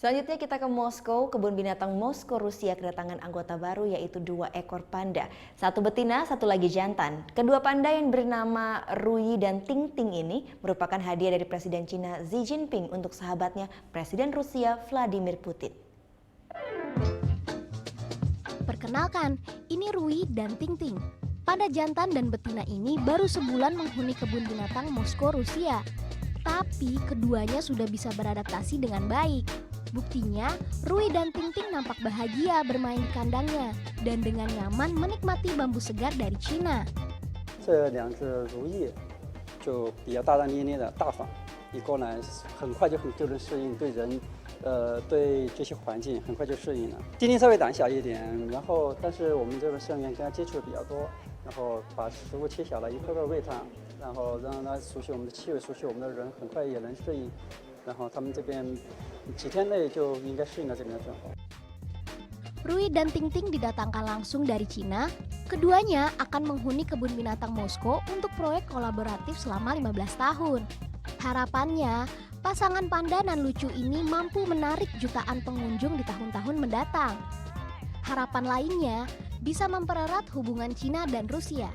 Selanjutnya kita ke Moskow. Kebun binatang Moskow, Rusia kedatangan anggota baru yaitu 2 ekor panda. Satu betina, satu lagi jantan. Kedua panda yang bernama Rui dan Ting Ting ini merupakan hadiah dari Presiden Cina Xi Jinping untuk sahabatnya Presiden Rusia Vladimir Putin. Perkenalkan, ini Rui dan Ting Ting. Panda jantan dan betina ini baru sebulan menghuni kebun binatang Moskow, Rusia. Tapi keduanya sudah bisa beradaptasi dengan baik. Buktinya, Rui dan Ting Ting nampak bahagia bermain di kandangnya dan dengan nyaman menikmati bambu segar dari Cina. 这两只如意就比较大大咧咧的大方，一过来很快就能适应对人，对这些环境很快就适应了。丁丁稍微胆小一点，然后但是我们这个饲养员跟它接触的比较多，然后把食物切小了一块块喂它，然后让它熟悉我们的气味，熟悉我们的人，很快也能适应。然后他们这边几天内就应该适应了这边的生活。 Rui dan Ting Ting didatangkan langsung dari Cina. Keduanya akan menghuni kebun binatang Moskow untuk proyek kolaboratif selama 15 tahun. Harapannya, pasangan panda nan lucu ini mampu menarik jutaan pengunjung di tahun-tahun mendatang. Harapan lainnya bisa mempererat hubungan Cina dan Rusia.